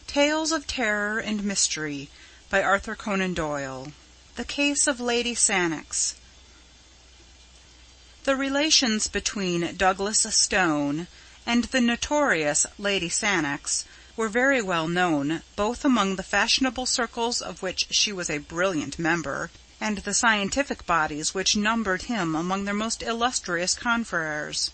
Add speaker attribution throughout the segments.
Speaker 1: Tales of Terror and Mystery by Arthur Conan Doyle. The Case of Lady Sannox. The relations between Douglas Stone and the notorious Lady Sannox were very well known, both among the fashionable circles of which she was a brilliant member, and the scientific bodies which numbered him among their most illustrious confreres.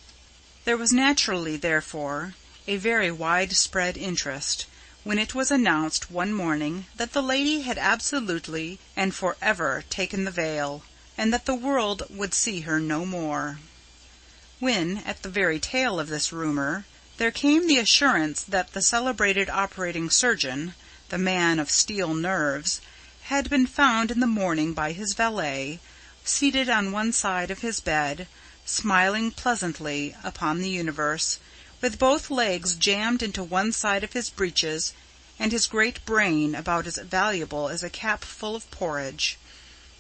Speaker 1: There was naturally, therefore, a very widespread interest when it was announced one morning that the lady had absolutely and for ever taken the veil, and that the world would see her no more. When, at the very tail of this rumour, there came the assurance that the celebrated operating surgeon, the man of steel nerves, had been found in the morning by his valet, seated on one side of his bed, smiling pleasantly upon the universe, with both legs jammed into one side of his breeches, and his great brain about as valuable as a cap full of porridge,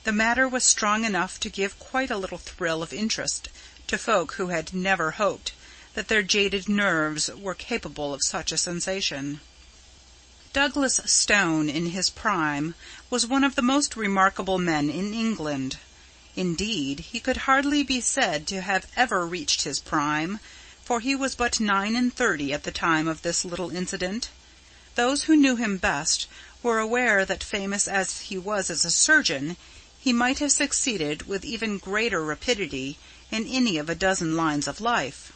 Speaker 1: the matter was strong enough to give quite a little thrill of interest to folk who had never hoped that their jaded nerves were capable of such a sensation. Douglas Stone, in his prime, was one of the most remarkable men in England. Indeed, he could hardly be said to have ever reached his prime, for he was but 39 at the time of this little incident. Those who knew him best were aware that, famous as he was as a surgeon, he might have succeeded with even greater rapidity in any of a dozen lines of life.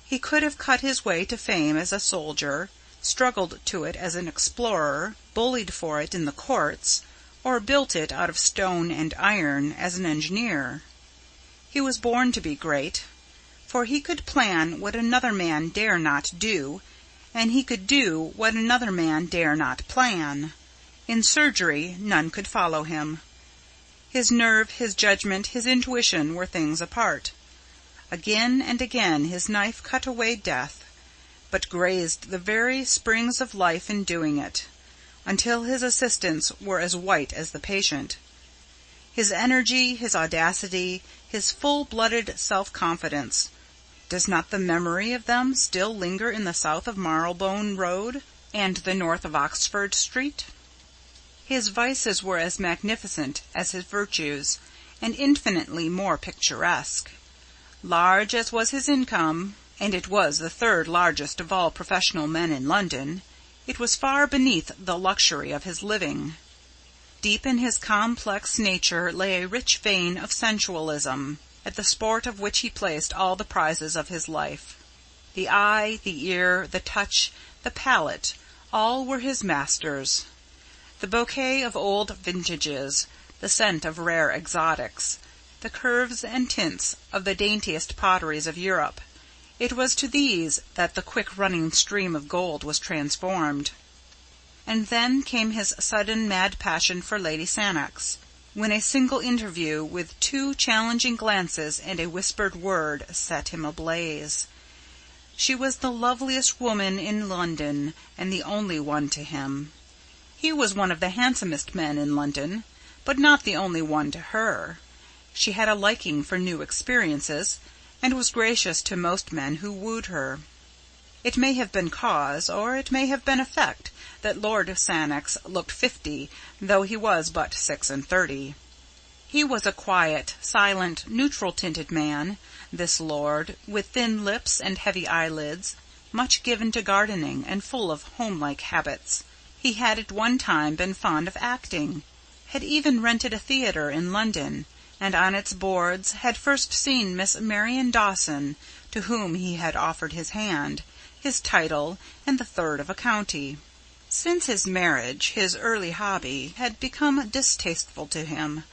Speaker 1: He could have cut his way to fame as a soldier, struggled to it as an explorer, bullied for it in the courts, or built it out of stone and iron as an engineer. He was born to be great, for he could plan what another man dare not do, and he could do what another man dare not plan. In surgery none could follow him. His nerve, his judgment, his intuition were things apart. Again and again his knife cut away death, but grazed the very springs of life in doing it, until his assistants were as white as the patient. His energy, his audacity, his full-blooded self-confidence, does not the memory of them still linger in the south of Marylebone Road and the north of Oxford Street? His vices were as magnificent as his virtues, and infinitely more picturesque. Large as was his income, and it was the third largest of all professional men in London, it was far beneath the luxury of his living. Deep in his complex nature lay a rich vein of sensualism, at the sport of which he placed all the prizes of his life. The eye, the ear, the touch, the palate, all were his masters. The bouquet of old vintages, the scent of rare exotics, the curves and tints of the daintiest potteries of Europe, it was to these that the quick-running stream of gold was transformed. And then came his sudden mad passion for Lady Sannox, when a single interview with 2 challenging glances and a whispered word set him ablaze. She was the loveliest woman in London, and the only one to him. He was one of the handsomest men in London, but not the only one to her. She had a liking for new experiences, and was gracious to most men who wooed her. It may have been cause, or it may have been effect, that Lord Sannox looked 50, though he was but 36. He was a quiet, silent, neutral-tinted man, this lord, with thin lips and heavy eyelids, much given to gardening, and full of homelike habits. He had at one time been fond of acting, had even rented a theatre in London, and on its boards had first seen Miss Marion Dawson, to whom he had offered his hand, his title, and the third of a county. Since his marriage, his early hobby had become distasteful to him.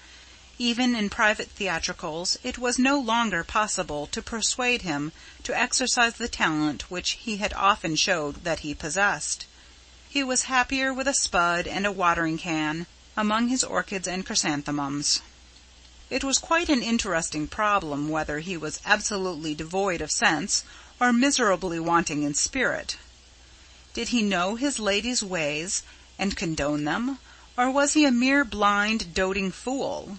Speaker 1: Even in private theatricals it was no longer possible to persuade him to exercise the talent which he had often showed that he possessed. He was happier with a spud and a watering-can among his orchids and chrysanthemums. It was quite an interesting problem whether he was absolutely devoid of sense or miserably wanting in spirit. Did he know his lady's ways and condone them, or was he a mere blind, doting fool?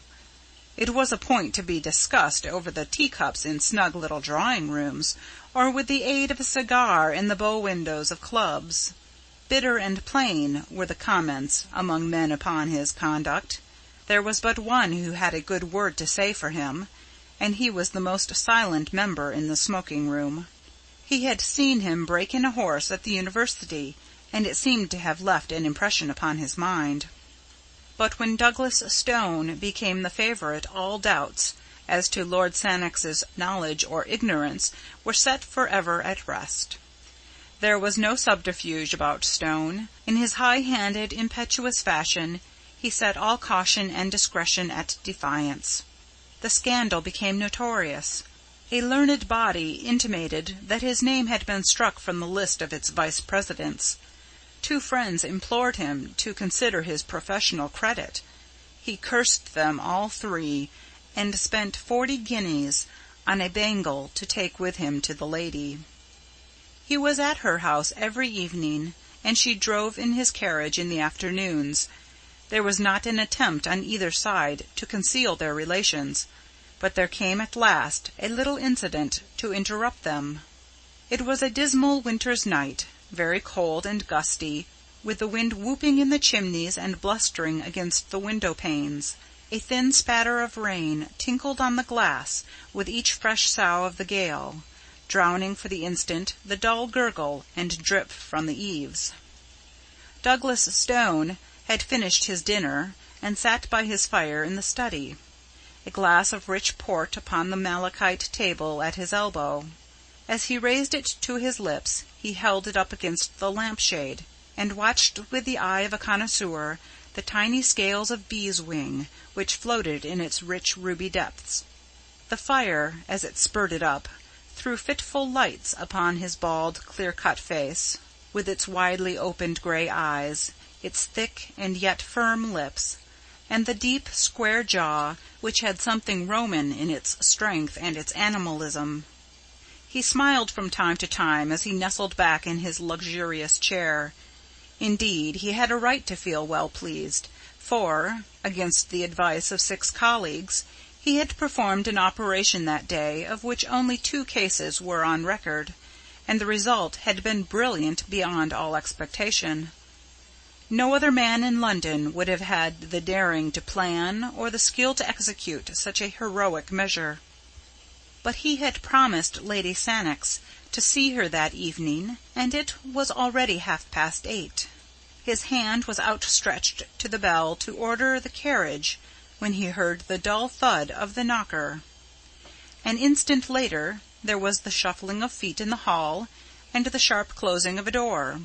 Speaker 1: It was a point to be discussed over the teacups in snug little drawing-rooms, or with the aid of a cigar in the bow-windows of clubs. Bitter and plain were the comments among men upon his conduct. There was but one who had a good word to say for him, and he was the most silent member in the smoking-room. He had seen him break in a horse at the university, and it seemed to have left an impression upon his mind. But when Douglas Stone became the favourite, all doubts as to Lord Sannox's knowledge or ignorance were set for ever at rest. There was no subterfuge about Stone. In his high-handed, impetuous fashion, he set all caution and discretion at defiance. The scandal became notorious. A learned body intimated that his name had been struck from the list of its vice-presidents. 2 friends implored him to consider his professional credit. He cursed them all 3, and spent 40 guineas on a bangle to take with him to the lady. He was at her house every evening, and she drove in his carriage in the afternoons. There was not an attempt on either side to conceal their relations, but there came at last a little incident to interrupt them. It was a dismal winter's night, very cold and gusty, with the wind whooping in the chimneys and blustering against the window-panes. A thin spatter of rain tinkled on the glass with each fresh sough of the gale, drowning for the instant the dull gurgle and drip from the eaves. Douglas Stone had finished his dinner, and sat by his fire in the study, a glass of rich port upon the malachite table at his elbow. As he raised it to his lips, he held it up against the lamp-shade, and watched with the eye of a connoisseur the tiny scales of beeswing which floated in its rich ruby depths. The fire, as it spurted up, threw fitful lights upon his bald, clear-cut face, with its widely opened grey eyes, its thick and yet firm lips, and the deep, square jaw, which had something Roman in its strength and its animalism. He smiled from time to time as he nestled back in his luxurious chair. Indeed, he had a right to feel well pleased, for, against the advice of 6 colleagues, he had performed an operation that day of which only 2 cases were on record, and the result had been brilliant beyond all expectation. No other man in London would have had the daring to plan or the skill to execute such a heroic measure. But he had promised Lady Sannox to see her that evening, and it was already 8:30. His hand was outstretched to the bell to order the carriage, when he heard the dull thud of the knocker. An instant later there was the shuffling of feet in the hall, and the sharp closing of a door.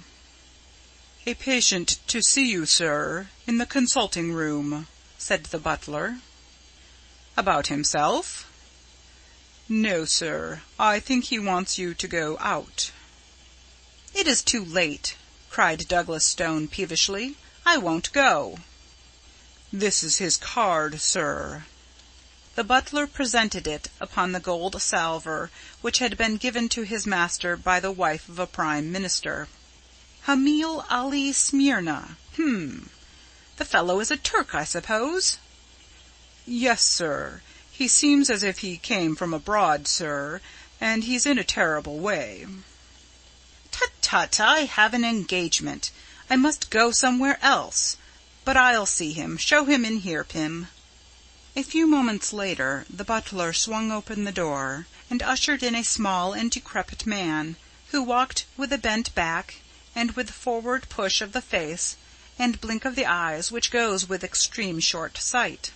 Speaker 1: "A patient to see you, sir, in the consulting-room," said the butler. "About himself?" "No, sir. I think he wants you to go out." "It is too late," cried Douglas Stone peevishly. "I won't go." "This is his card, sir." The butler presented it upon the gold salver which had been given to his master by the wife of a prime minister. Hamil Ali Smyrna. The fellow is a Turk, I suppose? "Yes, sir. He seems as if he came from abroad, sir, and he's in a terrible way." "Tut, tut, I have an engagement. I must go somewhere else. But I'll see him. Show him in here, Pym." A few moments later the butler swung open the door, and ushered in a small and decrepit man, who walked with a bent back, and with the forward push of the face and blink of the eyes which goes with extreme short sight.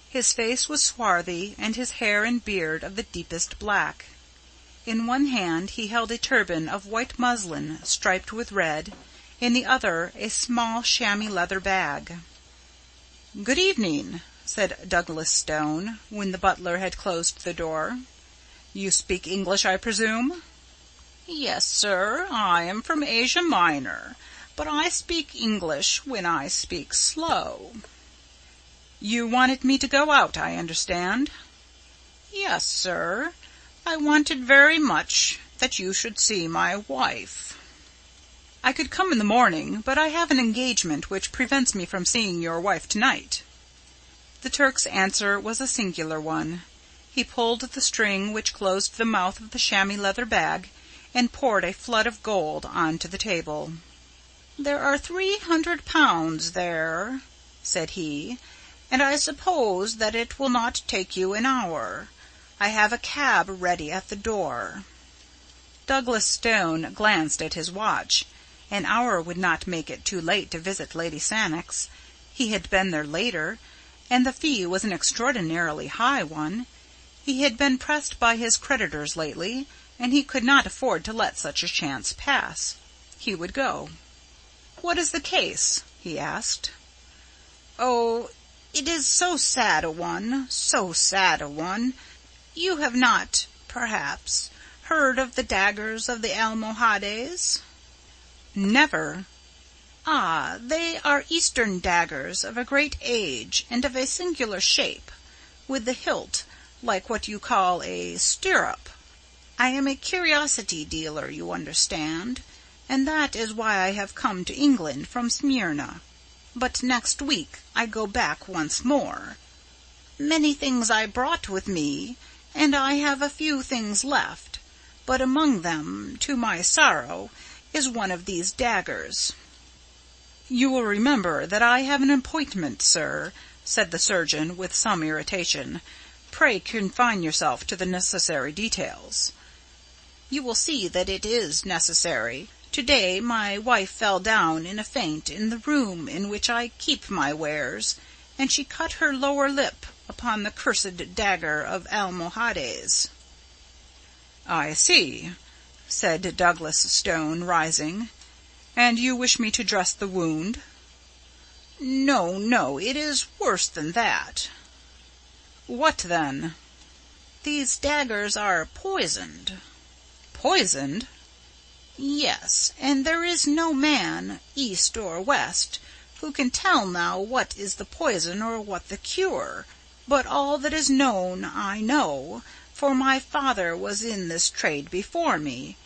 Speaker 1: His face was swarthy, and his hair and beard of the deepest black. In one hand he held a turban of white muslin striped with red, in the other a small chamois leather bag. "Good evening," said Douglas Stone, when the butler had closed the door. "You speak English, I presume?" "Yes, sir. I am from Asia Minor, but I speak English when I speak slow." "You wanted me to go out, I understand?" "Yes, sir. I wanted very much that you should see my wife." "I could come in the morning, but I have an engagement which prevents me from seeing your wife tonight." The Turk's answer was a singular one. He pulled the string which closed the mouth of the chamois leather bag, and poured a flood of gold on to the table. "There are 300 pounds there," said he, "and I suppose that it will not take you an hour. I have a cab ready at the door." Douglas Stone glanced at his watch. An hour would not make it too late to visit Lady Sannox. He had been there later, and the fee was an extraordinarily high one. He had been pressed by his creditors lately, and he could not afford to let such a chance pass. He would go. "What is the case?" he asked. "Oh, it is so sad a one, so sad a one. You have not, perhaps, heard of the daggers of the Almohades?" "Never." "Ah, they are Eastern daggers of a great age and of a singular shape, with the hilt like what you call a stirrup. I am a curiosity dealer, you understand, and that is why I have come to England from Smyrna. But next week I go back once more. Many things I brought with me, and I have a few things left, but among them, to my sorrow, is one of these daggers." "You will remember that I have an appointment, sir," said the surgeon, with some irritation. "Pray confine yourself to the necessary details." "You will see that it is necessary. To-day my wife fell down in a faint in the room in which I keep my wares, and she cut her lower lip upon the cursed dagger of Almohades." "I see," said Douglas Stone, rising. "And you wish me to dress the wound?" "No, no, it is worse than that." "What then?" "These daggers are poisoned." "Poisoned?" "Yes, and there is no man, east or west, who can tell now what is the poison or what the cure. But all that is known I know, for my father was in this trade before me,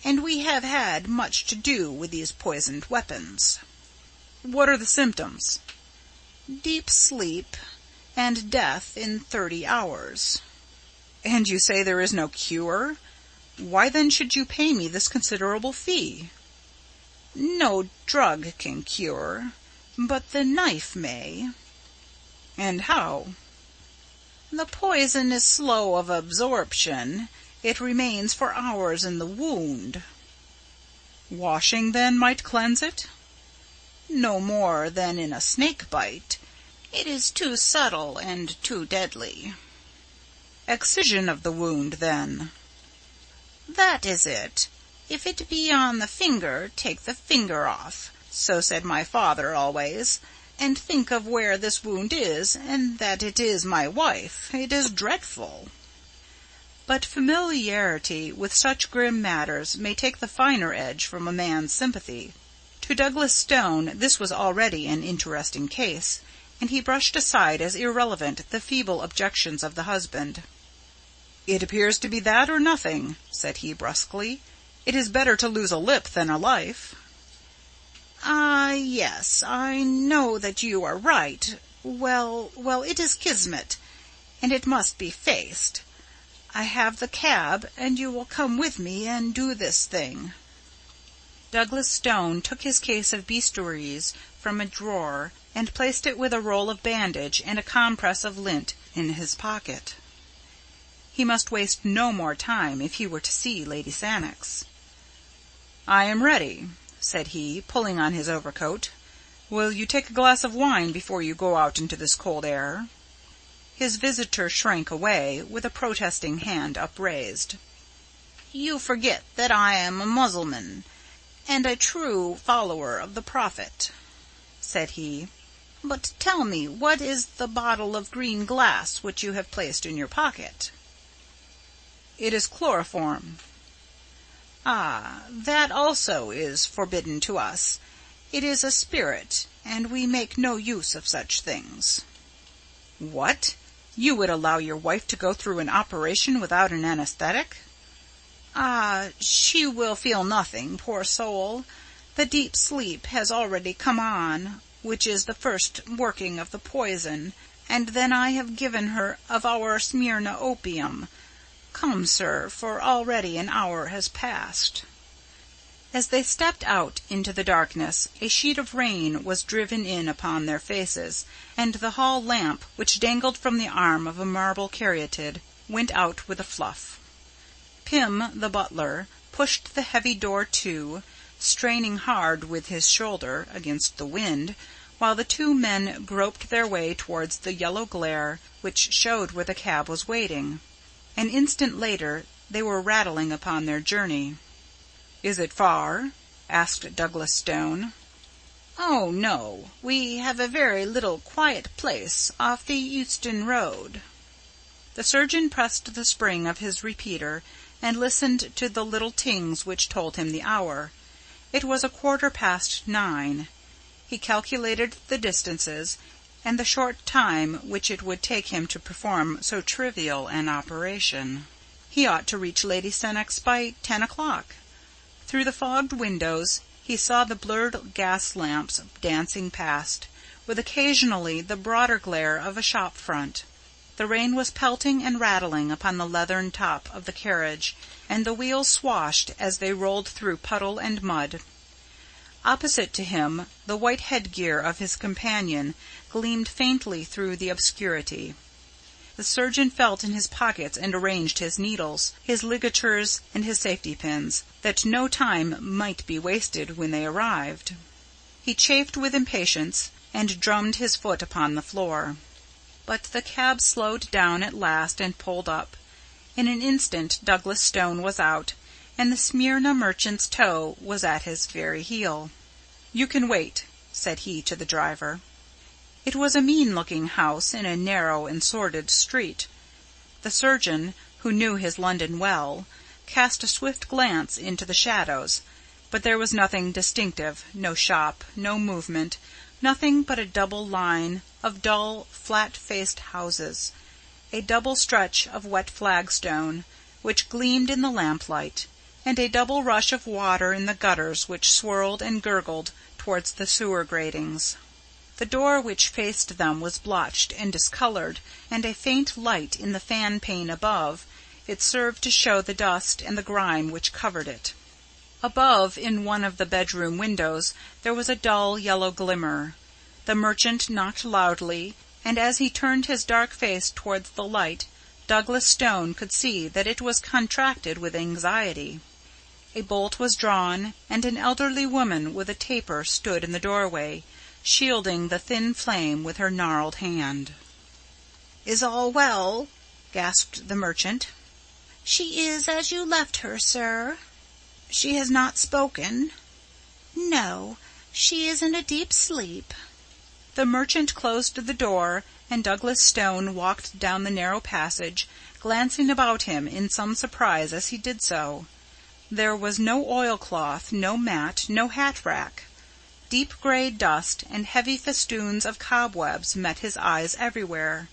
Speaker 1: and we have had much to do with these poisoned weapons." "What are the symptoms?" "Deep sleep, and death in 30 hours." "And you say there is no cure? Why then should you pay me this considerable fee?" "No drug can cure, but the knife may." "And how?" "The poison is slow of absorption. It remains for hours in the wound." "Washing, then, might cleanse it?" "No more than in a snake bite. It is too subtle and too deadly." "Excision of the wound, then?" "That is it. If it be on the finger, take the finger off. So said my father always. And think of where this wound is, and that it is my wife. It is dreadful." But familiarity with such grim matters may take the finer edge from a man's sympathy. To Douglas Stone this was already an interesting case, and he brushed aside as irrelevant the feeble objections of the husband. "It appears to be that or nothing," said he brusquely. "It is better to lose a lip than a life." "Ah, yes, I know that you are right. Well, it is kismet, and it must be faced. I have the cab, and you will come with me and do this thing." Douglas Stone took his case of bistouries from a drawer, and placed it with a roll of bandage and a compress of lint in his pocket. He must waste no more time if he were to see Lady Sannox. "I am ready," said he, pulling on his overcoat. "Will you take a glass of wine before you go out into this cold air?" His visitor shrank away, with a protesting hand upraised. "You forget that I am a Mussulman, and a true follower of the Prophet," said he. "But tell me, what is the bottle of green glass which you have placed in your pocket?" "It is chloroform." "Ah, that also is forbidden to us. It is a spirit, and we make no use of such things." "What? You would allow your wife to go through an operation without an anesthetic?" "Ah, she will feel nothing, poor soul. The deep sleep has already come on, which is the first working of the poison, and then I have given her of our Smyrna opium. Come, sir, for already an hour has passed." As they stepped out into the darkness, a sheet of rain was driven in upon their faces, and the hall lamp, which dangled from the arm of a marble caryatid, went out with a fluff. Pym, the butler, pushed the heavy door to, straining hard with his shoulder against the wind, while the two men groped their way towards the yellow glare which showed where the cab was waiting. An instant later they were rattling upon their journey. "Is it far?" asked Douglas Stone. "Oh, no. We have a very little quiet place off the Euston Road." The surgeon pressed the spring of his repeater, and listened to the little tings which told him the hour. It was 9:15. He calculated the distances, and the short time which it would take him to perform so trivial an operation. He ought to reach Lady Sannox by 10 o'clock. Through the fogged windows he saw the blurred gas lamps dancing past, with occasionally the broader glare of a shop front. The rain was pelting and rattling upon the leathern top of the carriage, and the wheels swashed as they rolled through puddle and mud. Opposite to him, the white headgear of his companion gleamed faintly through the obscurity. The surgeon felt in his pockets and arranged his needles, his ligatures, and his safety pins, that no time might be wasted when they arrived. He chafed with impatience, and drummed his foot upon the floor. But the cab slowed down at last and pulled up. In an instant Douglas Stone was out, and the Smyrna merchant's toe was at his very heel. "You can wait," said he to the driver. It was a mean-looking house in a narrow and sordid street. The surgeon, who knew his London well, cast a swift glance into the shadows, but there was nothing distinctive, no shop, no movement, nothing but a double line of dull, flat-faced houses, a double stretch of wet flagstone, which gleamed in the lamplight, and a double rush of water in the gutters which swirled and gurgled towards the sewer gratings. The door which faced them was blotched and discoloured, and a faint light in the fan pane above it served to show the dust and the grime which covered it. Above, in one of the bedroom windows, there was a dull yellow glimmer. The merchant knocked loudly, and as he turned his dark face towards the light, Douglas Stone could see that it was contracted with anxiety. A bolt was drawn, and an elderly woman with a taper stood in the doorway, shielding the thin flame with her gnarled hand. "Is all well?" gasped the merchant. "She is as you left her, sir." "She has not spoken?" "No, she is in a deep sleep." The merchant closed the door, and Douglas Stone walked down the narrow passage, glancing about him in some surprise as he did so. There was no oilcloth, no mat, no hat-rack. Deep grey dust and heavy festoons of cobwebs met his eyes everywhere.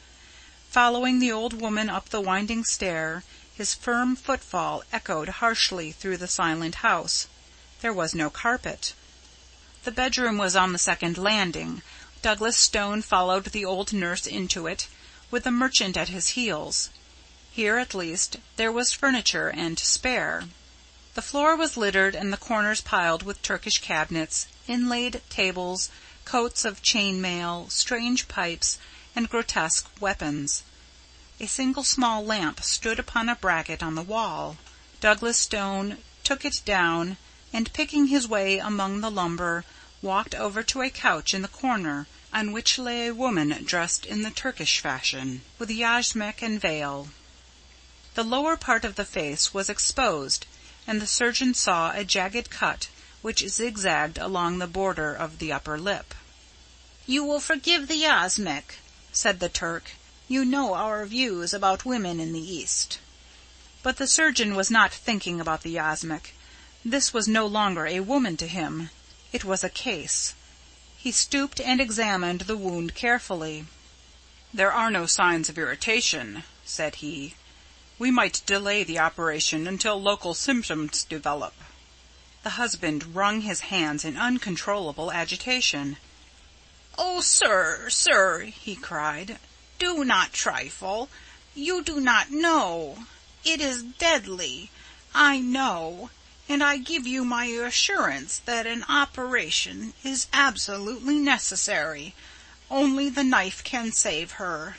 Speaker 1: Following the old woman up the winding stair, his firm footfall echoed harshly through the silent house. There was no carpet. The bedroom was on the second landing. Douglas Stone followed the old nurse into it, with the merchant at his heels. Here, at least, there was furniture and to spare. The floor was littered and the corners piled with Turkish cabinets, inlaid tables, coats of chain mail, strange pipes, and grotesque weapons. A single small lamp stood upon a bracket on the wall. Douglas Stone took it down, and picking his way among the lumber, walked over to a couch in the corner, on which lay a woman dressed in the Turkish fashion, with yashmak and veil. The lower part of the face was exposed, and the surgeon saw a jagged cut which zigzagged along the border of the upper lip. "You will forgive the yashmak," said the Turk. "You know our views about women in the East." But the surgeon was not thinking about the yashmak. This was no longer a woman to him. It was a case. He stooped and examined the wound carefully. "There are no signs of irritation," said he. "We might delay the operation until local symptoms develop." The husband wrung his hands in uncontrollable agitation. "Oh, sir, sir," he cried, "do not trifle. You do not know. It is deadly. I know. and I give you my assurance that an operation is absolutely necessary. Only the knife can save her."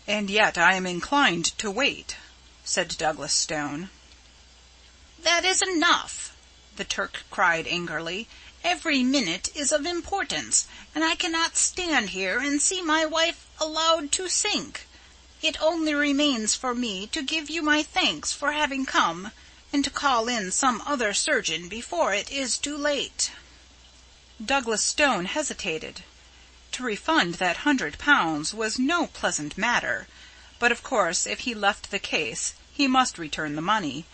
Speaker 1: "And yet I am inclined to wait," said Douglas Stone. "That is enough," the Turk cried angrily. "Every minute is of importance, and I cannot stand here and see my wife allowed to sink. It only remains for me to give you my thanks for having come, and to call in some other surgeon before it is too late." Douglas Stone hesitated. To refund that £100 was no pleasant matter, but of course if he left the case he must return the money,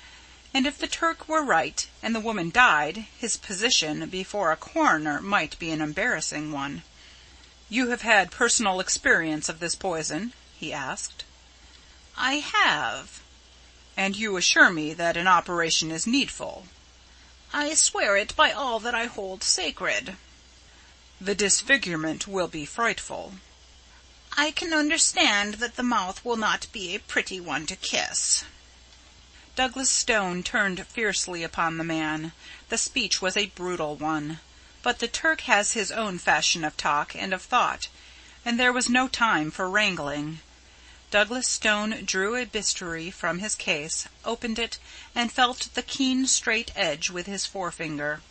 Speaker 1: and if the Turk were right and the woman died, his position before a coroner might be an embarrassing one. "You have had personal experience of this poison?" he asked. "I have." "And you assure me that an operation is needful?" "I swear it by all that I hold sacred." "The disfigurement will be frightful." "I can understand that the mouth will not be a pretty one to kiss." Douglas Stone turned fiercely upon the man. The speech was a brutal one, but the Turk has his own fashion of talk and of thought, and there was no time for wrangling. Douglas Stone drew a bistoury from his case, opened it, and felt the keen straight edge with his forefinger.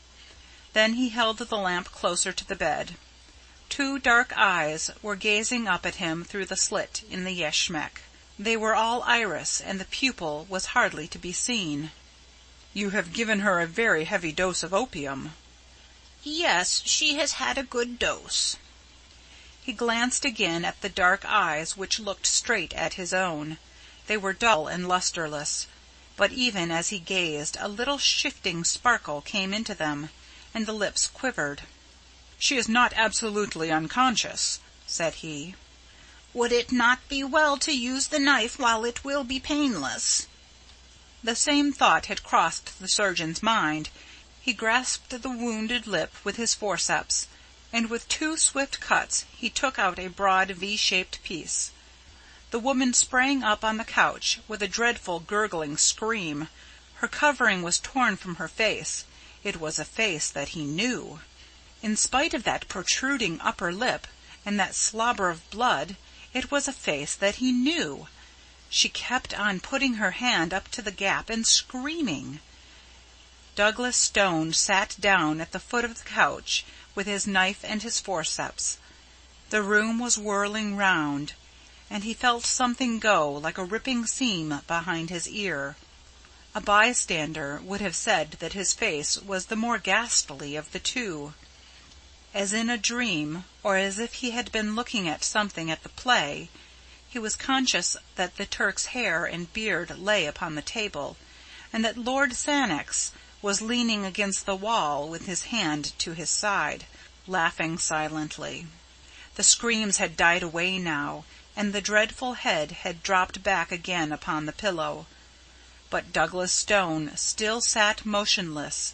Speaker 1: Then he held the lamp closer to the bed. Two dark eyes were gazing up at him through the slit in the yashmak. They were all iris, and the pupil was hardly to be seen. "You have given her a very heavy dose of opium." "Yes, she has had a good dose." He glanced again at the dark eyes which looked straight at his own. They were dull and lustreless, but even as he gazed a little shifting sparkle came into them, and the lips quivered. "She is not absolutely unconscious," said he. "Would it not be well to use the knife while it will be painless?" The same thought had crossed the surgeon's mind. He grasped the wounded lip with his forceps, and with two swift cuts he took out a broad V-shaped piece. The woman sprang up on the couch with a dreadful gurgling scream. Her covering was torn from her face. It was a face that he knew. In spite of that protruding upper lip and that slobber of blood, it was a face that he knew. She kept on putting her hand up to the gap and screaming. Douglas Stone sat down at the foot of the couch with his knife and his forceps. The room was whirling round, and he felt something go like a ripping seam behind his ear. A bystander would have said that his face was the more ghastly of the two. As in a dream, or as if he had been looking at something at the play, he was conscious that the Turk's hair and beard lay upon the table, and that Lord Sannox was leaning against the wall with his hand to his side, laughing silently. The screams had died away now, and the dreadful head had dropped back again upon the pillow. But Douglas Stone still sat motionless,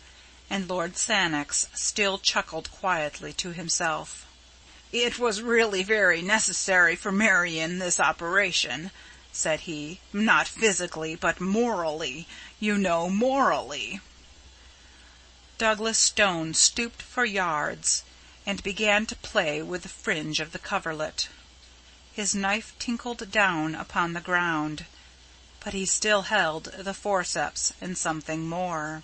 Speaker 1: and Lord Sannox still chuckled quietly to himself. "It was really very necessary for Marion, this operation," said he. "Not physically, but morally. You know, morally." Douglas Stone stooped for yards, and began to play with the fringe of the coverlet. His knife tinkled down upon the ground, but he still held the forceps and something more.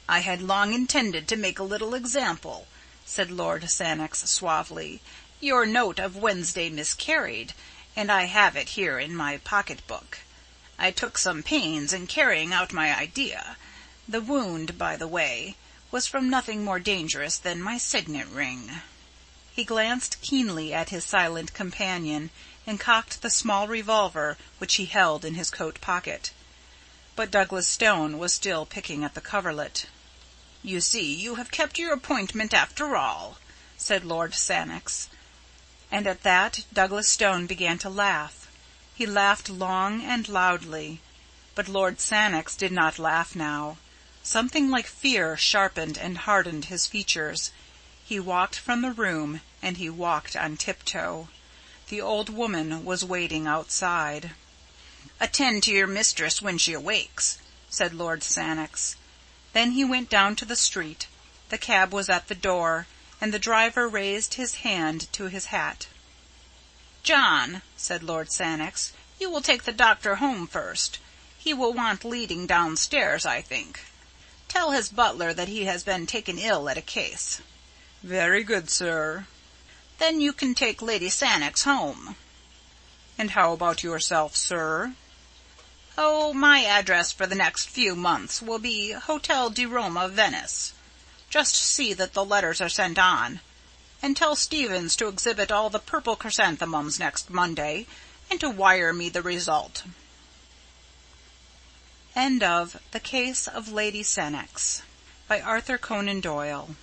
Speaker 1: "I had long intended to make a little example," said Lord Sannox suavely. "Your note of Wednesday miscarried, and I have it here in my pocket-book. I took some pains in carrying out my idea. The wound, by the way, was from nothing more dangerous than my signet ring." He glanced keenly at his silent companion, and cocked the small revolver which he held in his coat pocket. But Douglas Stone was still picking at the coverlet. "You see, you have kept your appointment after all," said Lord Sannox. And at that Douglas Stone began to laugh. He laughed long and loudly, but Lord Sannox did not laugh now. Something like fear sharpened and hardened his features. He walked from the room, and he walked on tiptoe. The old woman was waiting outside. "Attend to your mistress when she awakes," said Lord Sannox. Then he went down to the street. The cab was at the door, and the driver raised his hand to his hat. "John," said Lord Sannox, "you will take the doctor home first. He will want leading downstairs, I think. Tell his butler that he has been taken ill at a case." "Very good, sir." "Then you can take Lady Sannox home." "And how about yourself, sir?" "Oh, my address for the next few months will be Hotel di Roma, Venice. Just see that the letters are sent on. And tell Stevens to exhibit all the purple chrysanthemums next Monday, and to wire me the result." End of The Case of Lady Sannox, by Arthur Conan Doyle.